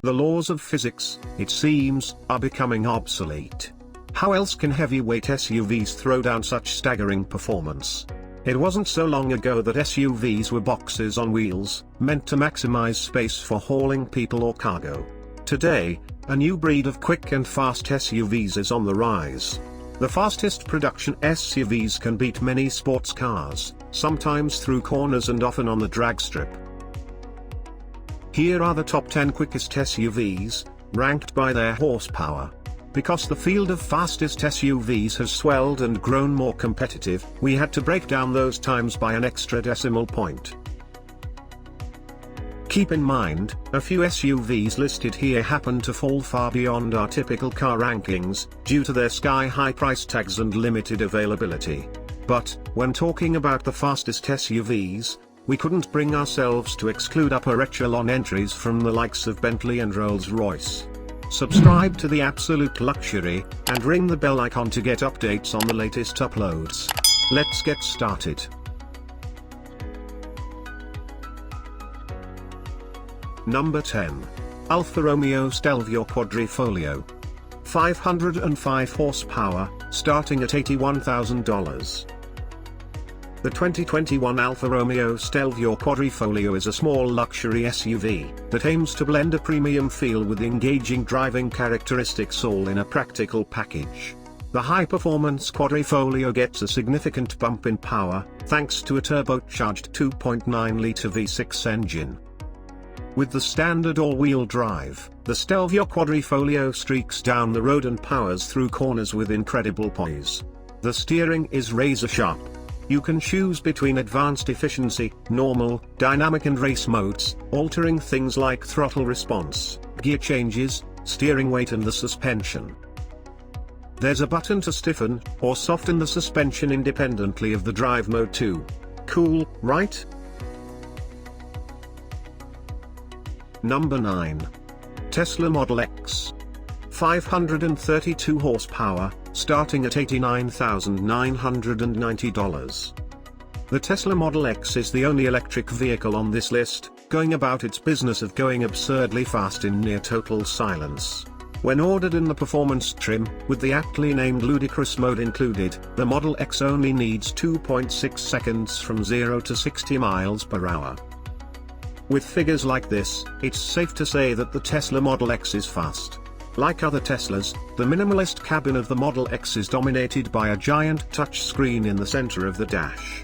The laws of physics, it seems, are becoming obsolete. How else can heavyweight SUVs throw down such staggering performance? It wasn't so long ago that SUVs were boxes on wheels, meant to maximize space for hauling people or cargo. Today, a new breed of quick and fast SUVs is on the rise. The fastest production SUVs can beat many sports cars, sometimes through corners and often on the drag strip. Here are the top 10 quickest SUVs, ranked by their horsepower. Because the field of fastest SUVs has swelled and grown more competitive, we had to break down those times by an extra decimal point. Keep in mind, a few SUVs listed here happen to fall far beyond our typical car rankings, due to their sky-high price tags and limited availability. But, when talking about the fastest SUVs, we couldn't bring ourselves to exclude upper echelon entries from the likes of Bentley and Rolls-Royce. Subscribe to the Absolute Luxury, and ring the bell icon to get updates on the latest uploads. Let's get started. Number 10. Alfa Romeo Stelvio Quadrifoglio. 505 horsepower, starting at $81,000. The 2021 Alfa Romeo Stelvio Quadrifoglio is a small luxury SUV that aims to blend a premium feel with engaging driving characteristics all in a practical package. The high-performance Quadrifoglio gets a significant bump in power, thanks to a turbocharged 2.9-liter V6 engine. With the standard all-wheel drive, the Stelvio Quadrifoglio streaks down the road and powers through corners with incredible poise. The steering is razor-sharp. You can choose between advanced efficiency, normal, dynamic and race modes, altering things like throttle response, gear changes, steering weight and the suspension. There's a button to stiffen, or soften the suspension independently of the drive mode too. Cool, right? Number 9. Tesla Model X. 532 horsepower, starting at $89,990. The Tesla Model X is the only electric vehicle on this list, going about its business of going absurdly fast in near total silence. When ordered in the performance trim, with the aptly named ludicrous mode included, the Model X only needs 2.6 seconds from 0 to 60 miles per hour. With figures like this, it's safe to say that the Tesla Model X is fast. Like other Teslas, the minimalist cabin of the Model X is dominated by a giant touchscreen in the center of the dash.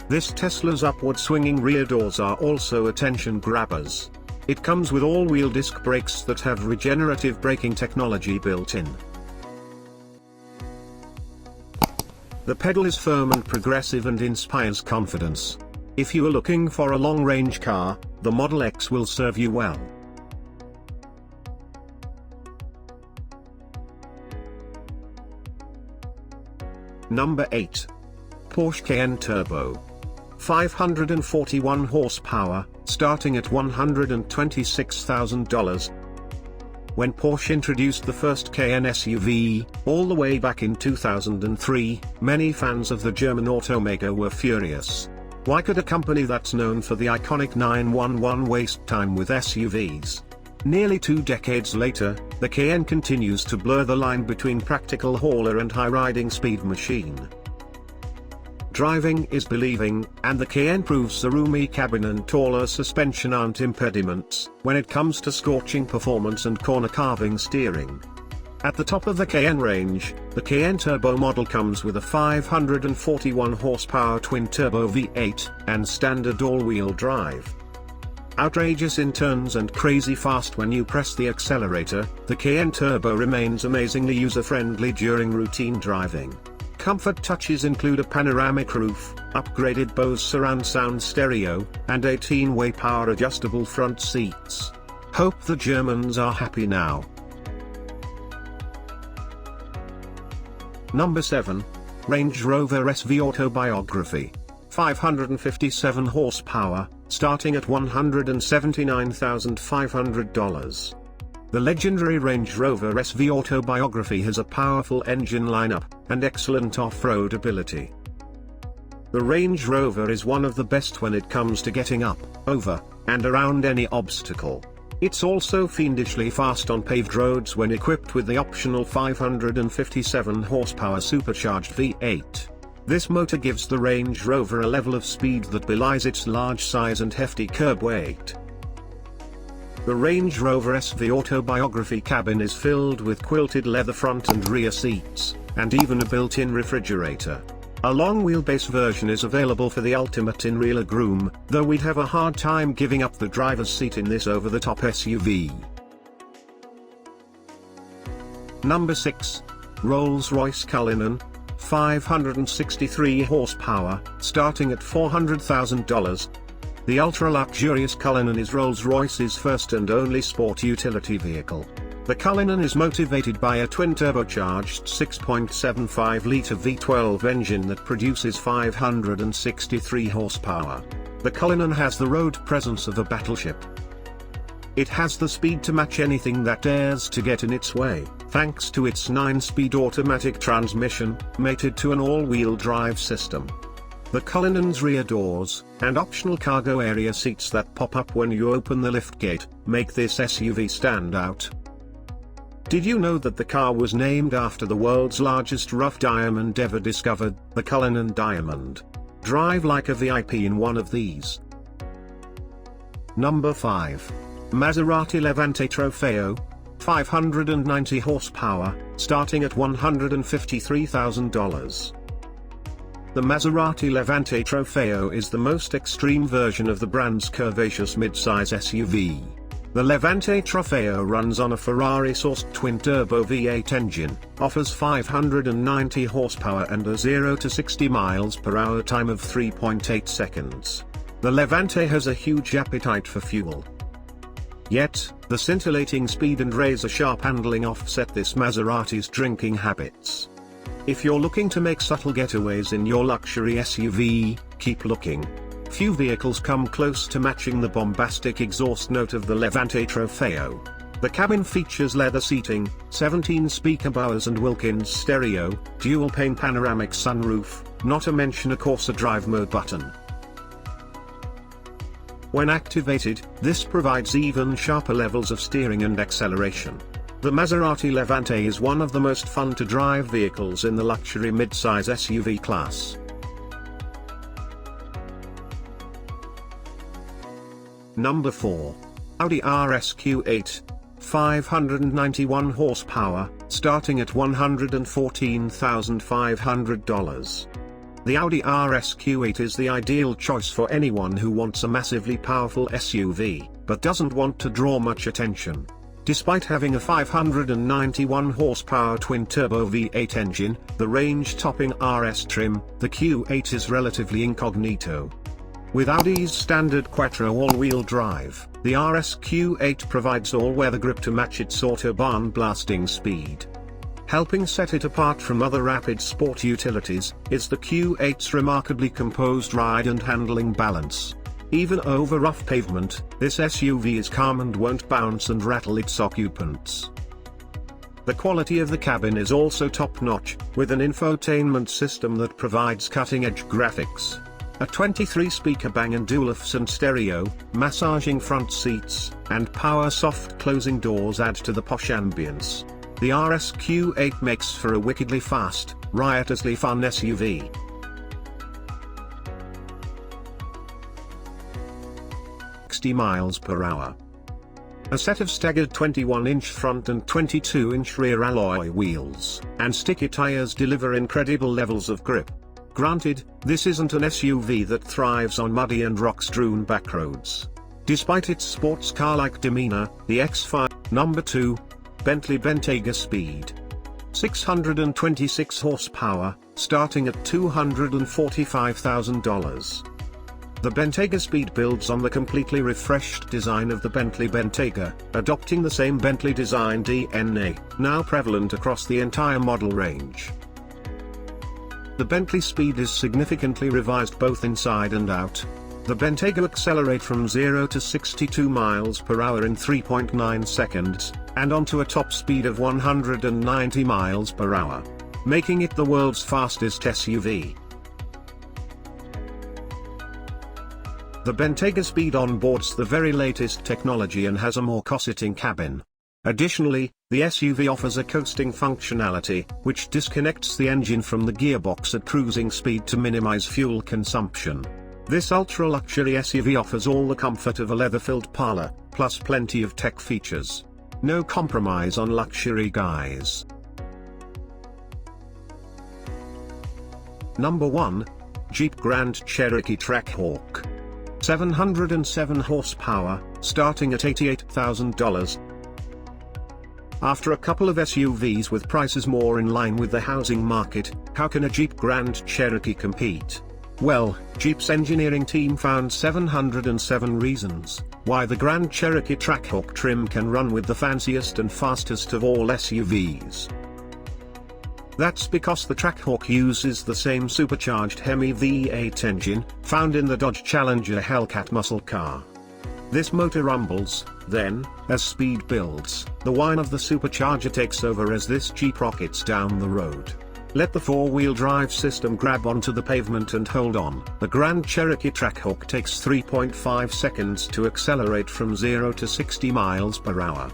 This Tesla's upward swinging rear doors are also attention grabbers. It comes with all-wheel disc brakes that have regenerative braking technology built in. The pedal is firm and progressive and inspires confidence. If you are looking for a long-range car, the Model X will serve you well. Number 8. Porsche Ken Turbo. 541 horsepower, starting at $126,000. When Porsche introduced the first Cayenne SUV, all the way back in 2003, many fans of the German automaker were furious. Why could a company that's known for the iconic 911 waste time with SUVs? Nearly 2 decades later, the Cayenne continues to blur the line between practical hauler and high-riding speed machine. Driving is believing, and the Cayenne proves the roomy cabin and taller suspension aren't impediments when it comes to scorching performance and corner-carving steering. At the top of the Cayenne range, the Cayenne Turbo model comes with a 541 horsepower twin-turbo V8 and standard all-wheel drive. Outrageous in turns and crazy fast when you press the accelerator, the Cayenne Turbo remains amazingly user-friendly during routine driving. Comfort touches include a panoramic roof, upgraded Bose surround sound stereo, and 18-way power-adjustable front seats. Hope the Germans are happy now. Number 7. Range Rover SV Autobiography. 557 horsepower, starting at $179,500. The legendary Range Rover SV Autobiography has a powerful engine lineup and excellent off-road ability. The Range Rover is one of the best when it comes to getting up, over, and around any obstacle. It's also fiendishly fast on paved roads when equipped with the optional 557 horsepower supercharged V8. This motor gives the Range Rover a level of speed that belies its large size and hefty curb weight. The Range Rover SV Autobiography cabin is filled with quilted leather front and rear seats, and even a built-in refrigerator. A long wheelbase version is available for the ultimate in-rear legroom, though we'd have a hard time giving up the driver's seat in this over-the-top SUV. Number 6. Rolls-Royce Cullinan, 563 horsepower, starting at $400,000. The ultra-luxurious Cullinan is Rolls-Royce's first and only sport utility vehicle. The Cullinan is motivated by a twin-turbocharged 6.75-litre V12 engine that produces 563 horsepower. The Cullinan has the road presence of a battleship. It has the speed to match anything that dares to get in its way, thanks to its 9-speed automatic transmission, mated to an all-wheel drive system. The Cullinan's rear doors, and optional cargo area seats that pop up when you open the liftgate, make this SUV stand out. Did you know that the car was named after the world's largest rough diamond ever discovered, the Cullinan Diamond? Drive like a VIP in one of these. Number 5. Maserati Levante Trofeo, 590 horsepower, starting at $153,000. The Maserati Levante Trofeo is the most extreme version of the brand's curvaceous midsize SUV. The Levante Trofeo runs on a Ferrari-sourced twin-turbo V8 engine, offers 590 horsepower and a 0 to 60 miles per hour time of 3.8 seconds. The Levante has a huge appetite for fuel. Yet, the scintillating speed and razor-sharp handling offset this Maserati's drinking habits. If you're looking to make subtle getaways in your luxury SUV, keep looking. Few vehicles come close to matching the bombastic exhaust note of the Levante Trofeo. The cabin features leather seating, 17 speaker bowers and Wilkins stereo, dual-pane panoramic sunroof, not to mention a Corsa drive mode button. When activated, this provides even sharper levels of steering and acceleration. The Maserati Levante is one of the most fun to drive vehicles in the luxury midsize SUV class. Number 4. Audi RS Q8, 591 horsepower, starting at $114,500. The Audi RS Q8 is the ideal choice for anyone who wants a massively powerful SUV, but doesn't want to draw much attention. Despite having a 591 horsepower twin-turbo V8 engine, the range-topping RS trim, the Q8 is relatively incognito. With Audi's standard Quattro all-wheel drive, the RS Q8 provides all-weather grip to match its autobahn blasting speed. Helping set it apart from other rapid sport utilities, is the Q8's remarkably composed ride and handling balance. Even over rough pavement, this SUV is calm and won't bounce and rattle its occupants. The quality of the cabin is also top-notch, with an infotainment system that provides cutting-edge graphics. A 23-speaker Bang & Olufsen stereo, massaging front seats, and power soft closing doors add to the posh ambience. The RS Q8 makes for a wickedly fast, riotously fun SUV. Miles per hour. A set of staggered 21-inch front and 22-inch rear alloy wheels, and sticky tires deliver incredible levels of grip. Granted, this isn't an SUV that thrives on muddy and rock-strewn backroads. Despite its sports car-like demeanor, the X5. Number 2. Bentley Bentayga Speed. 626 horsepower, starting at $245,000. The Bentayga Speed builds on the completely refreshed design of the Bentley Bentayga, adopting the same Bentley design DNA, now prevalent across the entire model range. The Bentley Speed is significantly revised both inside and out. The Bentayga accelerate from 0 to 62 miles per hour in 3.9 seconds, and onto a top speed of 190 miles per hour, making it the world's fastest SUV. The Bentayga Speed onboards the very latest technology and has a more cosseting cabin. Additionally, the SUV offers a coasting functionality, which disconnects the engine from the gearbox at cruising speed to minimize fuel consumption. This ultra-luxury SUV offers all the comfort of a leather-filled parlor, plus plenty of tech features. No compromise on luxury, guys. Number 1. Jeep Grand Cherokee Trackhawk. 707 horsepower, starting at $88,000. After a couple of SUVs with prices more in line with the housing market, how can a Jeep Grand Cherokee compete? Well, Jeep's engineering team found 707 reasons why the Grand Cherokee Trackhawk trim can run with the fanciest and fastest of all SUVs. That's because the Trackhawk uses the same supercharged Hemi V8 engine found in the Dodge Challenger Hellcat muscle car. This motor rumbles, then, as speed builds, the whine of the supercharger takes over as this Jeep rockets down the road. Let the four-wheel drive system grab onto the pavement and hold on. The Grand Cherokee Trackhawk takes 3.5 seconds to accelerate from 0 to 60 miles per hour.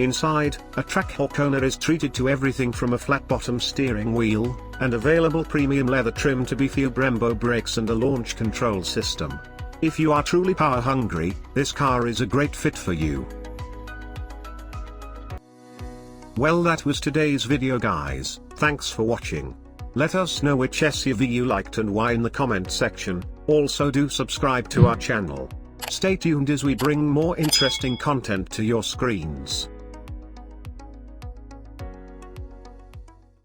Inside, a Trackhawk owner is treated to everything from a flat-bottom steering wheel, and available premium leather trim to beefy Brembo brakes and a launch control system. If you are truly power-hungry, this car is a great fit for you. Well, that was today's video, guys. Thanks for watching. Let us know which SUV you liked and why in the comment section. Also do subscribe to our channel. Stay tuned as we bring more interesting content to your screens.